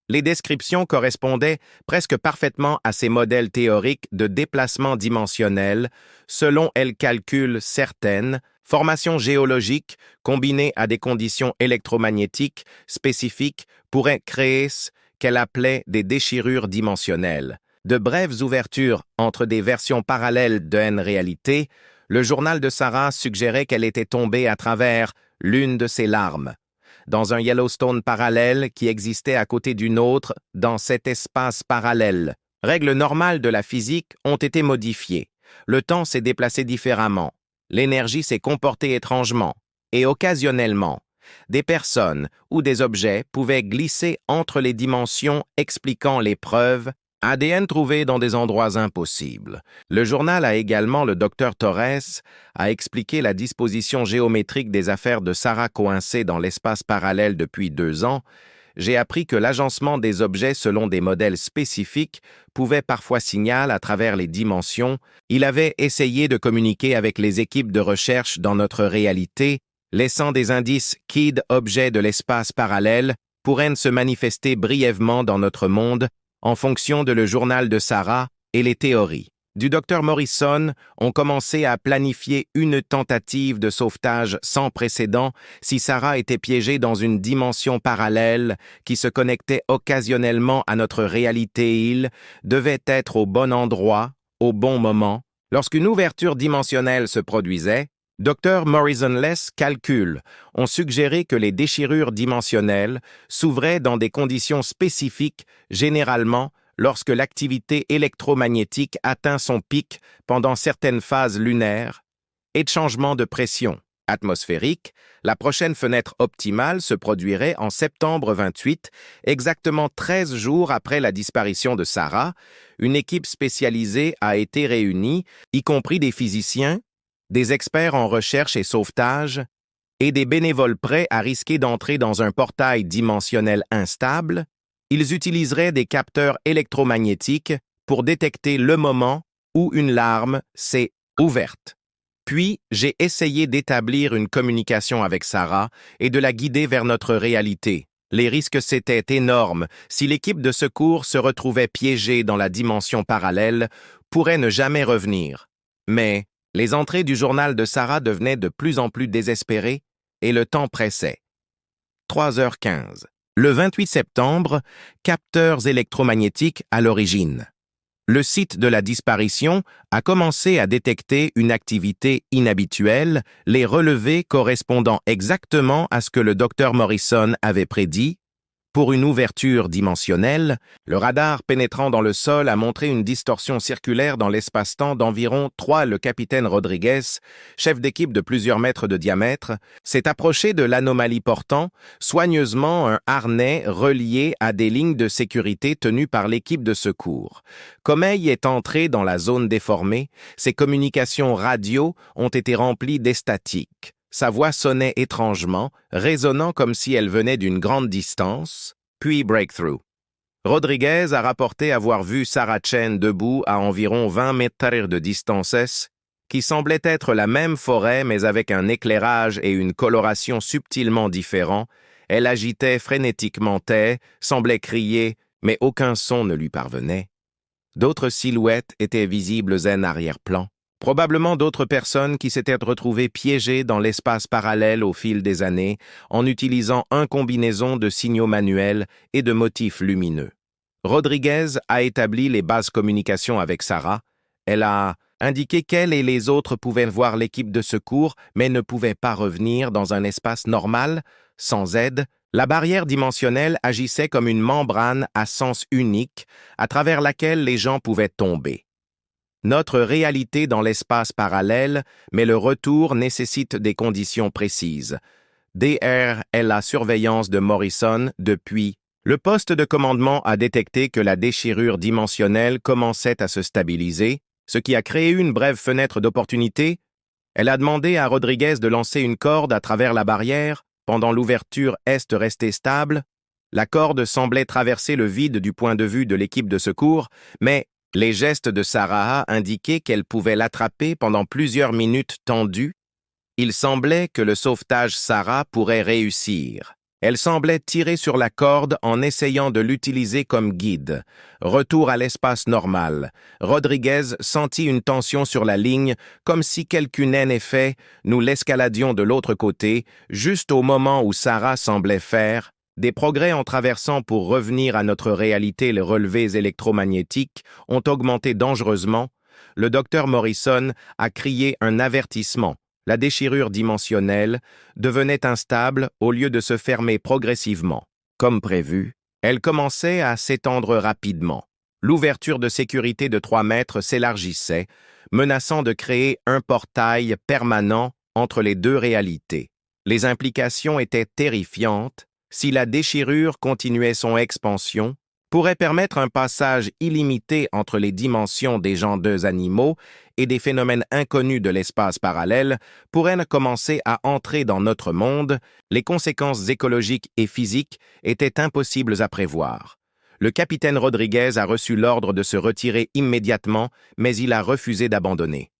Les descriptions correspondaient presque parfaitement à ces modèles théoriques de déplacement dimensionnel, selon elles calculs certaines, formations géologiques combinées à des conditions électromagnétiques spécifiques pourraient créer ce qu'elle appelait des déchirures dimensionnelles. De brèves ouvertures entre des versions parallèles d'une réalité, le journal de Sarah suggérait qu'elle était tombée à travers l'une de ses larmes, dans un Yellowstone parallèle qui existait à côté d'une autre dans cet espace parallèle. Règles normales de la physique ont été modifiées. Le temps s'est déplacé différemment. L'énergie s'est comportée étrangement. Et occasionnellement, des personnes ou des objets pouvaient glisser entre les dimensions expliquant les preuves ADN trouvées dans des endroits impossibles. Le journal a également, le docteur Torres, a expliqué la disposition géométrique des affaires de Sarah coincées dans l'espace parallèle depuis 2 ans. J'ai appris que l'agencement des objets selon des modèles spécifiques pouvait parfois signaler à travers les dimensions. Il avait essayé de communiquer avec les équipes de recherche dans notre réalité, laissant des indices objets de l'espace parallèle pourraient se manifester brièvement dans notre monde en fonction de le journal de Sarah et les théories du docteur Morrison ont commencé à planifier une tentative de sauvetage sans précédent si Sarah était piégée dans une dimension parallèle qui se connectait occasionnellement à notre réalité. Il devait être au bon endroit, au bon moment. Lorsqu'une ouverture dimensionnelle se produisait, Dr. Morrison-less calculs ont suggéré que les déchirures dimensionnelles s'ouvraient dans des conditions spécifiques, généralement lorsque l'activité électromagnétique atteint son pic pendant certaines phases lunaires et de changement de pression atmosphérique. La prochaine fenêtre optimale se produirait en septembre 28, exactement 13 jours après la disparition de Sarah. Une équipe spécialisée a été réunie, y compris des physiciens, des experts en recherche et sauvetage et des bénévoles prêts à risquer d'entrer dans un portail dimensionnel instable. Ils utiliseraient des capteurs électromagnétiques pour détecter le moment où une larme s'est ouverte. Puis, j'ai essayé d'établir une communication avec Sarah et de la guider vers notre réalité. Les risques s'étaient énormes. Si l'équipe de secours se retrouvait piégée dans la dimension parallèle, pourrait ne jamais revenir. Mais les entrées du journal de Sarah devenaient de plus en plus désespérées et le temps pressait. 3h15. Le 28 septembre, capteurs électromagnétiques à l'origine. Le site de la disparition a commencé à détecter une activité inhabituelle, les relevés correspondant exactement à ce que le docteur Morrison avait prédit. Pour une ouverture dimensionnelle, le radar pénétrant dans le sol a montré une distorsion circulaire dans l'espace-temps d'environ 3. Le capitaine Rodriguez, chef d'équipe de plusieurs mètres de diamètre, s'est approché de l'anomalie portant soigneusement un harnais relié à des lignes de sécurité tenues par l'équipe de secours. Comey est entré dans la zone déformée, ses communications radio ont été remplies d'estatiques. Sa voix sonnait étrangement, résonnant comme si elle venait d'une grande distance, puis breakthrough. Rodriguez a rapporté avoir vu Sarah Chen debout à environ 20 mètres de distance, qui semblait être la même forêt mais avec un éclairage et une coloration subtilement différents. Elle agitait frénétiquement tête, semblait crier, mais aucun son ne lui parvenait. D'autres silhouettes étaient visibles en arrière-plan. Probablement d'autres personnes qui s'étaient retrouvées piégées dans l'espace parallèle au fil des années en utilisant une combinaison de signaux manuels et de motifs lumineux. Rodriguez a établi les bases communications avec Sarah. Elle a indiqué qu'elle et les autres pouvaient voir l'équipe de secours mais ne pouvaient pas revenir dans un espace normal, sans aide. La barrière dimensionnelle agissait comme une membrane à sens unique à travers laquelle les gens pouvaient tomber. Notre réalité dans l'espace parallèle, mais le retour nécessite des conditions précises. DR est la surveillance de Morrison depuis. Le poste de commandement a détecté que la déchirure dimensionnelle commençait à se stabiliser, ce qui a créé une brève fenêtre d'opportunité. Elle a demandé à Rodriguez de lancer une corde à travers la barrière. Pendant l'ouverture est restée stable. La corde semblait traverser le vide du point de vue de l'équipe de secours, mais les gestes de Sarah indiquaient qu'elle pouvait l'attraper pendant plusieurs minutes tendues. Il semblait que le sauvetage Sarah pourrait réussir. Elle semblait tirer sur la corde en essayant de l'utiliser comme guide. Retour à l'espace normal. Rodriguez sentit une tension sur la ligne, comme si quelqu'un en effet, nous l'escaladions de l'autre côté, juste au moment où Sarah semblait faire. Des progrès en traversant pour revenir à notre réalité les relevés électromagnétiques ont augmenté dangereusement. Le docteur Morrison a crié un avertissement. La déchirure dimensionnelle devenait instable au lieu de se fermer progressivement. Comme prévu, elle commençait à s'étendre rapidement. L'ouverture de sécurité de 3 mètres s'élargissait, menaçant de créer un portail permanent entre les deux réalités. Les implications étaient terrifiantes. Si la déchirure continuait son expansion, pourrait permettre un passage illimité entre les dimensions des gens deux animaux et des phénomènes inconnus de l'espace parallèle pourraient commencer à entrer dans notre monde, les conséquences écologiques et physiques étaient impossibles à prévoir. Le capitaine Rodriguez a reçu l'ordre de se retirer immédiatement, mais il a refusé d'abandonner.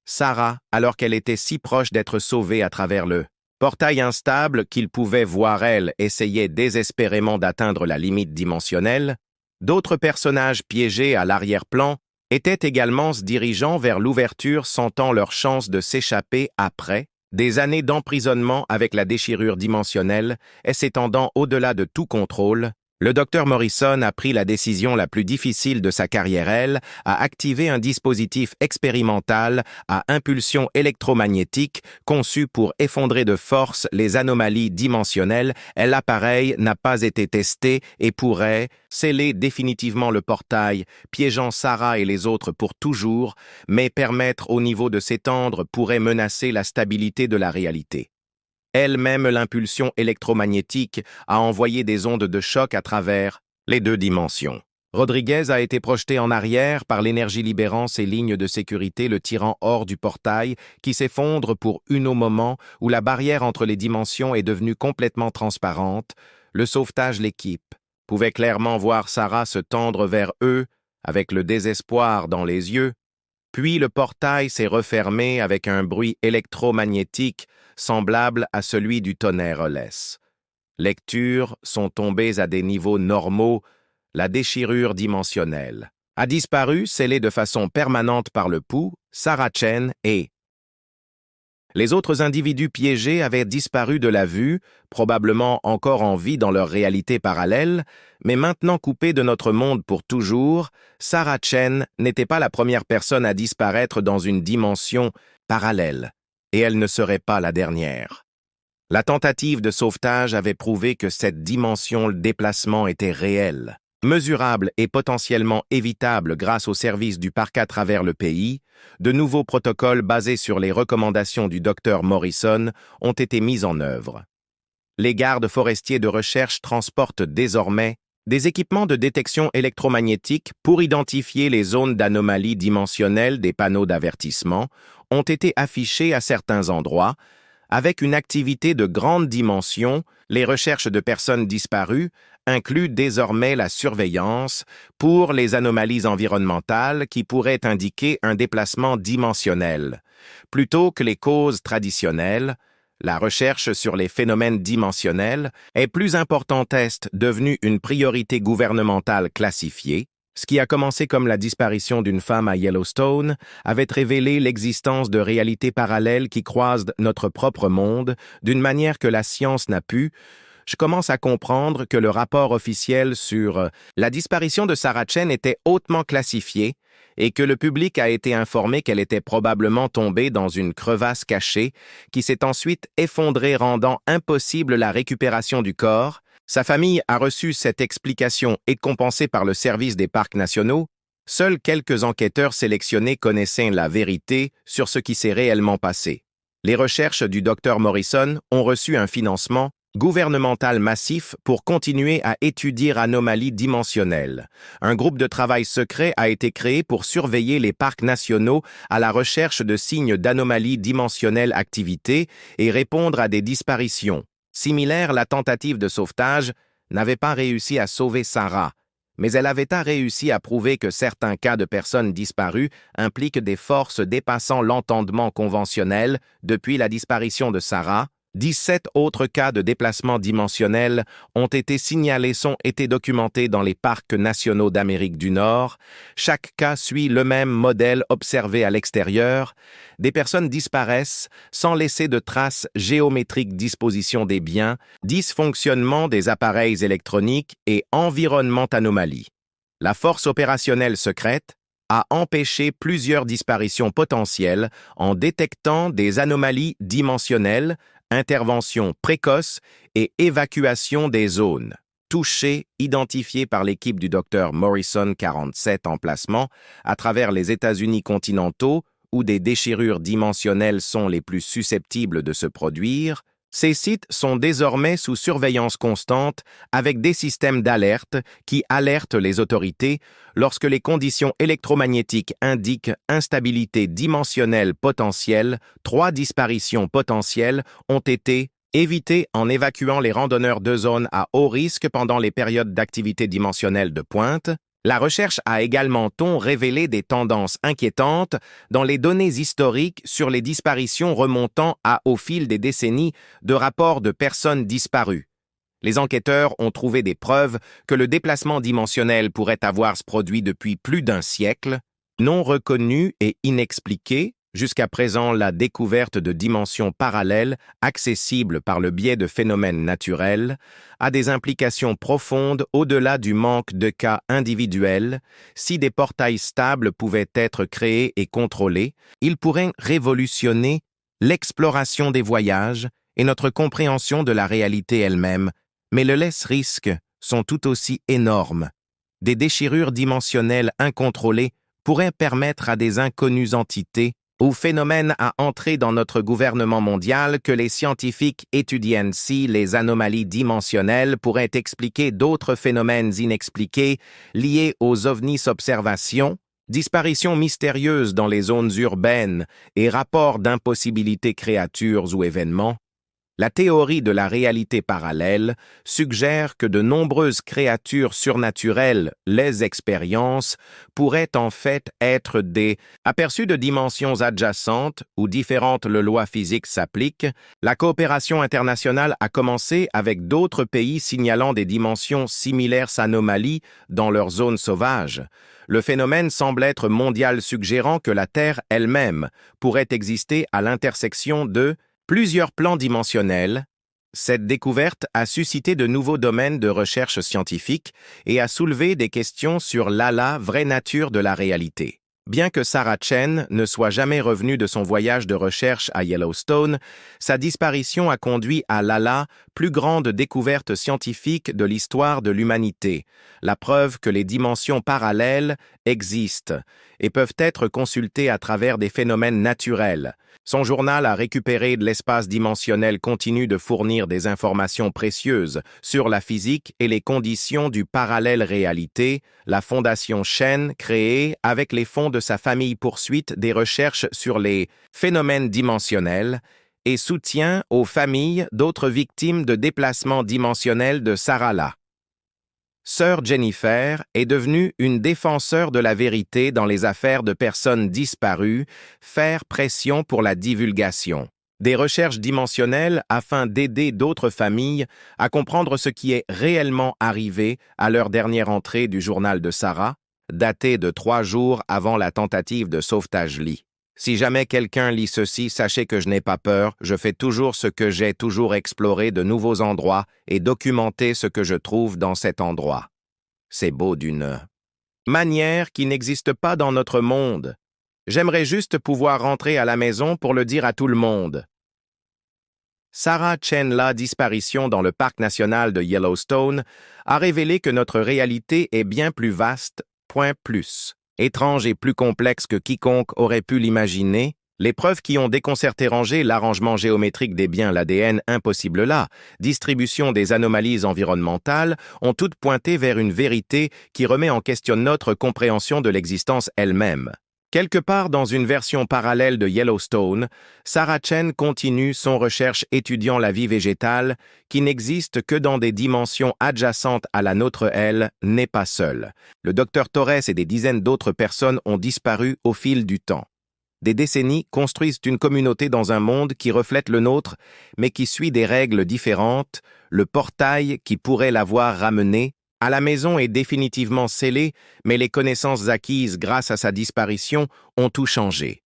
Sarah, alors qu'elle était si proche d'être sauvée à travers le portail instable qu'il pouvait voir elle essayait désespérément d'atteindre la limite dimensionnelle, d'autres personnages piégés à l'arrière-plan étaient également se dirigeant vers l'ouverture sentant leur chance de s'échapper après des années d'emprisonnement avec la déchirure dimensionnelle et s'étendant au-delà de tout contrôle. Le docteur Morrison a pris la décision la plus difficile de sa carrière, elle, a activé un dispositif expérimental à impulsion électromagnétique conçu pour effondrer de force les anomalies dimensionnelles. L'appareil n'a pas été testé et pourrait sceller définitivement le portail, piégeant Sarah et les autres pour toujours, mais permettre au niveau de s'étendre pourrait menacer la stabilité de la réalité. Elle-même, l'impulsion électromagnétique a envoyé des ondes de choc à travers les deux dimensions. Rodriguez a été projeté en arrière par l'énergie libérant ses lignes de sécurité, le tirant hors du portail qui s'effondre pour au moment où la barrière entre les dimensions est devenue complètement transparente. Le sauvetage l'équipe pouvait clairement voir Sarah se tendre vers eux avec le désespoir dans les yeux. Puis le portail s'est refermé avec un bruit électromagnétique semblable à celui du tonnerre laisse. Lectures sont tombées à des niveaux normaux. La déchirure dimensionnelle a disparu, scellée de façon permanente par le pouls. Sarah Chen et les autres individus piégés avaient disparu de la vue, probablement encore en vie dans leur réalité parallèle, mais maintenant coupés de notre monde pour toujours. Sarah Chen n'était pas la première personne à disparaître dans une dimension parallèle, et elle ne serait pas la dernière. La tentative de sauvetage avait prouvé que cette dimension de déplacement était réelle, mesurable et potentiellement évitable grâce aux services du parc à travers le pays. De nouveaux protocoles basés sur les recommandations du Dr Morrison ont été mis en œuvre. Les gardes forestiers de recherche transportent désormais des équipements de détection électromagnétique pour identifier les zones d'anomalies dimensionnelles des panneaux d'avertissement ont été affichés à certains endroits. Avec une activité de grande dimension, les recherches de personnes disparues incluent désormais la surveillance pour les anomalies environnementales qui pourraient indiquer un déplacement dimensionnel. Plutôt que les causes traditionnelles, la recherche sur les phénomènes dimensionnels est plus importante est devenue une priorité gouvernementale classifiée. Ce qui a commencé comme la disparition d'une femme à Yellowstone avait révélé l'existence de réalités parallèles qui croisent notre propre monde d'une manière que la science n'a pu. Je commence à comprendre que le rapport officiel sur la disparition de Sarah Chen était hautement classifié et que le public a été informé qu'elle était probablement tombée dans une crevasse cachée qui s'est ensuite effondrée rendant impossible la récupération du corps. Sa famille a reçu cette explication et compensée par le service des parcs nationaux. Seuls quelques enquêteurs sélectionnés connaissaient la vérité sur ce qui s'est réellement passé. Les recherches du Dr Morrison ont reçu un financement gouvernemental massif pour continuer à étudier anomalies dimensionnelles. Un groupe de travail secret a été créé pour surveiller les parcs nationaux à la recherche de signes d'anomalies dimensionnelles activité et répondre à des disparitions. Similaire, la tentative de sauvetage n'avait pas réussi à sauver Sarah, mais elle avait réussi à prouver que certains cas de personnes disparues impliquent des forces dépassant l'entendement conventionnel. Depuis la disparition de Sarah, 17 autres cas de déplacement dimensionnel ont été signalés été documentés dans les parcs nationaux d'Amérique du Nord. Chaque cas suit le même modèle observé à l'extérieur. Des personnes disparaissent sans laisser de traces géométriques, disposition des biens, dysfonctionnement des appareils électroniques et environnement anomalie. La force opérationnelle secrète a empêché plusieurs disparitions potentielles en détectant des anomalies dimensionnelles, intervention précoce et évacuation des zones touchées, identifiées par l'équipe du Dr Morrison 47 emplacements à travers les États-Unis continentaux où des déchirures dimensionnelles sont les plus susceptibles de se produire. Ces sites sont désormais sous surveillance constante avec des systèmes d'alerte qui alertent les autorités lorsque les conditions électromagnétiques indiquent instabilité dimensionnelle potentielle. 3 disparitions potentielles ont été évitées en évacuant les randonneurs de zones à haut risque pendant les périodes d'activité dimensionnelle de pointe. La recherche a également révélé des tendances inquiétantes dans les données historiques sur les disparitions remontant au fil des décennies de rapports de personnes disparues. Les enquêteurs ont trouvé des preuves que le déplacement dimensionnel pourrait avoir se produit depuis plus d'un siècle, non reconnu et inexpliqué. Jusqu'à présent, la découverte de dimensions parallèles, accessibles par le biais de phénomènes naturels, a des implications profondes au-delà du manque de cas individuels. Si des portails stables pouvaient être créés et contrôlés, ils pourraient révolutionner l'exploration des voyages et notre compréhension de la réalité elle-même, mais les risques sont tout aussi énormes. Des déchirures dimensionnelles incontrôlées pourraient permettre à des inconnues entités ou phénomènes à entrer dans notre gouvernement mondial que les scientifiques étudient. Si les anomalies dimensionnelles pourraient expliquer d'autres phénomènes inexpliqués liés aux ovnis observations, disparitions mystérieuses dans les zones urbaines et rapports d'impossibilités créatures ou événements. La théorie de la réalité parallèle suggère que de nombreuses créatures surnaturelles, les expériences, pourraient en fait être des aperçus de dimensions adjacentes où différentes lois physiques s'appliquent. La coopération internationale a commencé avec d'autres pays signalant des dimensions similaires anomalies dans leurs zones sauvages. Le phénomène semble être mondial, suggérant que la Terre elle-même pourrait exister à l'intersection de plusieurs plans dimensionnels. Cette découverte a suscité de nouveaux domaines de recherche scientifique et a soulevé des questions sur la vraie nature de la réalité. Bien que Sarah Chen ne soit jamais revenue de son voyage de recherche à Yellowstone, sa disparition a conduit à Lala, plus grande découverte scientifique de l'histoire de l'humanité, la preuve que les dimensions parallèles existent et peuvent être consultées à travers des phénomènes naturels. Son journal a récupéré de l'espace dimensionnel continu de fournir des informations précieuses sur la physique et les conditions du parallèle réalité. La Fondation Chen, créée avec les fonds de sa famille, poursuit des recherches sur les phénomènes dimensionnels et soutient aux familles d'autres victimes de déplacements dimensionnels de Sarala. Sœur Jennifer est devenue une défenseur de la vérité dans les affaires de personnes disparues, faire pression pour la divulgation. Des recherches dimensionnelles afin d'aider d'autres familles à comprendre ce qui est réellement arrivé à leur dernière entrée du journal de Sarah, datée de 3 jours avant la tentative de sauvetage Lee. Si jamais quelqu'un lit ceci, sachez que je n'ai pas peur, je fais toujours ce que j'ai toujours exploré de nouveaux endroits et documenter ce que je trouve dans cet endroit. C'est beau d'une manière qui n'existe pas dans notre monde. J'aimerais juste pouvoir rentrer à la maison pour le dire à tout le monde. Sarah Chen-La disparition dans le parc national de Yellowstone a révélé que notre réalité est bien plus vaste, étrange et plus complexe que quiconque aurait pu l'imaginer. Les preuves qui ont déconcerté Ranger, l'arrangement géométrique des biens, l'ADN impossible là, distribution des anomalies environnementales, ont toutes pointé vers une vérité qui remet en question notre compréhension de l'existence elle-même. Quelque part dans une version parallèle de Yellowstone, Sarah Chen continue son recherche étudiant la vie végétale qui n'existe que dans des dimensions adjacentes à la nôtre. Elle n'est pas seule. Le docteur Torres et des dizaines d'autres personnes ont disparu au fil du temps. Des décennies construisent une communauté dans un monde qui reflète le nôtre, mais qui suit des règles différentes. Le portail qui pourrait l'avoir ramené à la maison est définitivement scellé, mais les connaissances acquises grâce à sa disparition ont tout changé.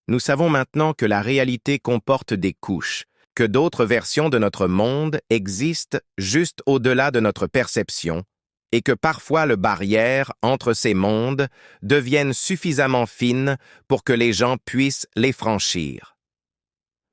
Nous savons maintenant que la réalité comporte des couches, que d'autres versions de notre monde existent juste au-delà de notre perception, et que parfois les barrières entre ces mondes deviennent suffisamment fines pour que les gens puissent les franchir.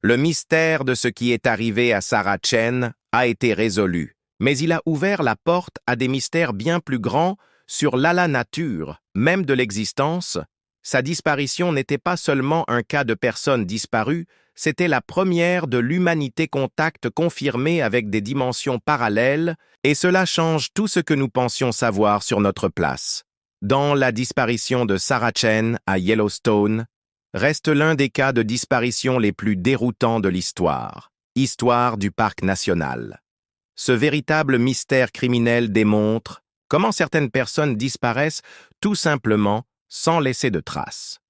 Le mystère de ce qui est arrivé à Sarah Chen a été résolu. Mais il a ouvert la porte à des mystères bien plus grands sur la nature, même de l'existence. Sa disparition n'était pas seulement un cas de personne disparue, c'était la première de l'humanité contact confirmé avec des dimensions parallèles, et cela change tout ce que nous pensions savoir sur notre place. Dans la disparition de Sarah Chen à Yellowstone, reste l'un des cas de disparition les plus déroutants de l'histoire du parc national. Ce véritable mystère criminel démontre comment certaines personnes disparaissent tout simplement sans laisser de traces.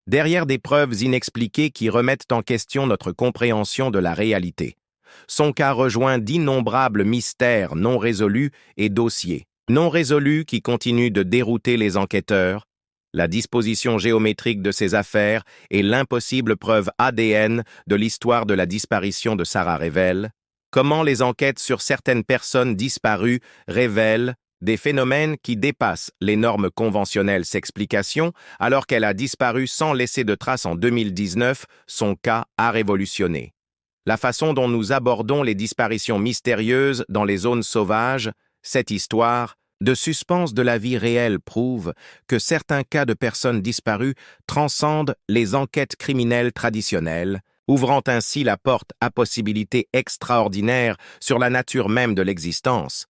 Derrière des preuves inexpliquées qui remettent en question notre compréhension de la réalité, son cas rejoint d'innombrables mystères non résolus et dossiers non résolus qui continuent de dérouter les enquêteurs. La disposition géométrique de ces affaires et l'impossible preuve ADN de l'histoire de la disparition de Sarah révèlent comment les enquêtes sur certaines personnes disparues révèlent des phénomènes qui dépassent les normes conventionnelles. S'explication, alors qu'elle a disparu sans laisser de traces en 2019, son cas a révolutionné. La façon dont nous abordons les disparitions mystérieuses dans les zones sauvages, cette histoire de suspense de la vie réelle prouve que certains cas de personnes disparues transcendent les enquêtes criminelles traditionnelles, ouvrant ainsi la porte à possibilités extraordinaires sur la nature même de l'existence.